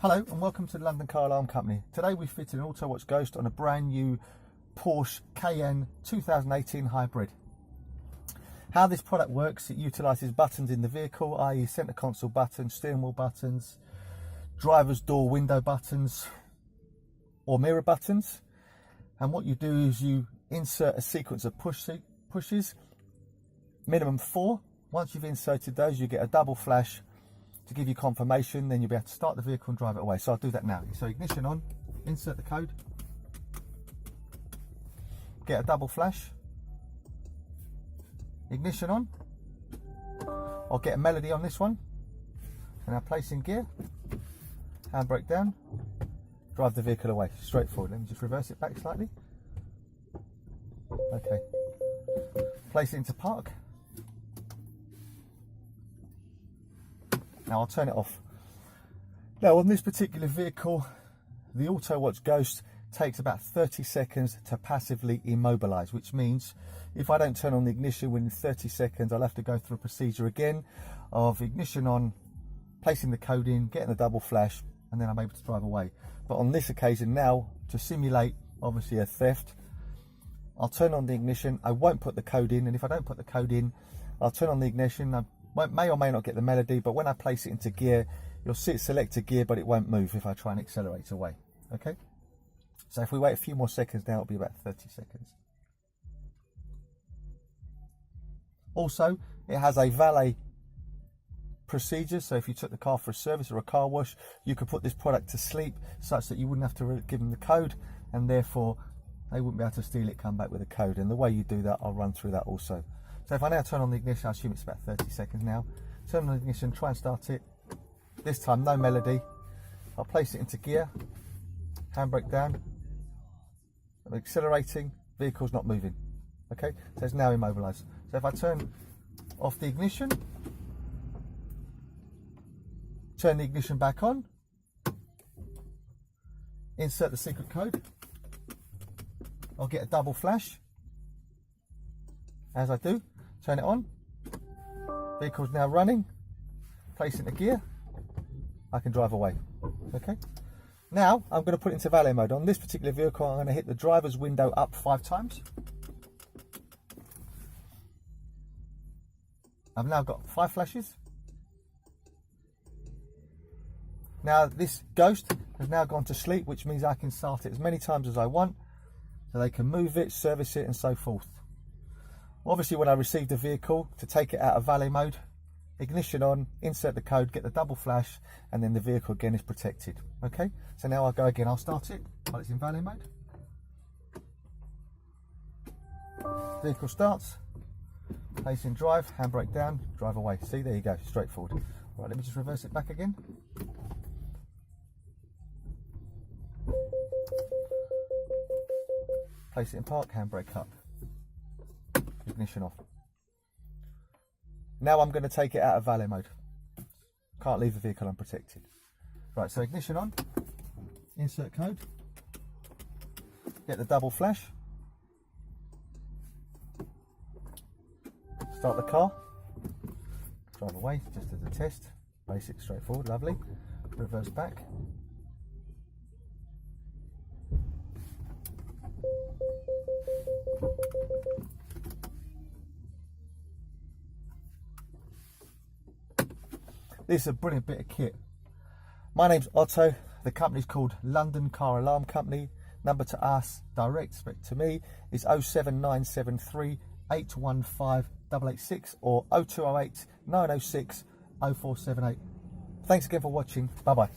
Hello and welcome to the London Car Alarm Company. Today we fitted an Autowatch Ghost on a brand new Porsche Cayenne 2018 hybrid. How this product works, it utilises buttons in the vehicle, i.e. centre console buttons, steering wheel buttons, driver's door window buttons or mirror buttons. And what you do is you insert a sequence of pushes, minimum 4. Once you've inserted those, you get a double flash to give you confirmation, then you'll be able to start the vehicle and drive it away. So I'll do that now. So ignition on, insert the code, get a double flash, ignition on, I'll get a melody on this one, and now place in gear, handbrake down, drive the vehicle away, straightforward. Let me just reverse it back slightly. Okay, place it into park. Now I'll turn it off. Now on this particular vehicle, the Autowatch Ghost takes about 30 seconds to passively immobilise, which means if I don't turn on the ignition within 30 seconds, I'll have to go through a procedure again of ignition on, placing the code in, getting the double flash, and then I'm able to drive away. But on this occasion now, to simulate obviously a theft, I'll turn on the ignition, I won't put the code in, and if I don't put the code in, I'll turn on the ignition, I may or may not get the melody, but when I place it into gear, you'll see it select a gear, but it won't move if I try and accelerate away. Okay, so if we wait a few more seconds now, it'll be about 30 seconds. Also, it has a valet procedure, so if you took the car for a service or a car wash, you could put this product to sleep such that you wouldn't have to give them the code, and therefore they wouldn't be able to steal it, come back with a code. And the way you do that, I'll run through that also. So if I now turn on the ignition, I assume it's about 30 seconds now. Turn on the ignition, try and start it. This time, no melody. I'll place it into gear, handbrake down. I'm accelerating, vehicle's not moving. Okay, so it's now immobilised. So if I turn off the ignition, turn the ignition back on, insert the secret code, I'll get a double flash. As I do, turn it on, vehicle's now running, place it into gear, I can drive away. Okay, now I'm going to put it into valet mode. On this particular vehicle, I'm going to hit the driver's window up 5 times. I've now got 5 flashes. Now this Ghost has now gone to sleep, which means I can start it as many times as I want, so they can move it, service it and so forth. Obviously, when I receive the vehicle, to take it out of valet mode, ignition on, insert the code, get the double flash, and then the vehicle again is protected. Okay, so now I'll go again, I'll start it while it's in valet mode. Vehicle starts, place in drive, handbrake down, drive away. See, there you go, straightforward. Right, let me just reverse it back again. Place it in park, handbrake up. Ignition off. Now I'm going to take it out of valet mode. Can't leave the vehicle unprotected. Right, so ignition on, insert code, get the double flash, start the car, drive away just as a test, basic, straightforward, lovely, reverse back. This is a brilliant bit of kit. My name's Otto. The company's called London Car Alarm Company. Number to us, direct to me, is 07973 815 886 or 0208 906 0478. Thanks again for watching. Bye bye.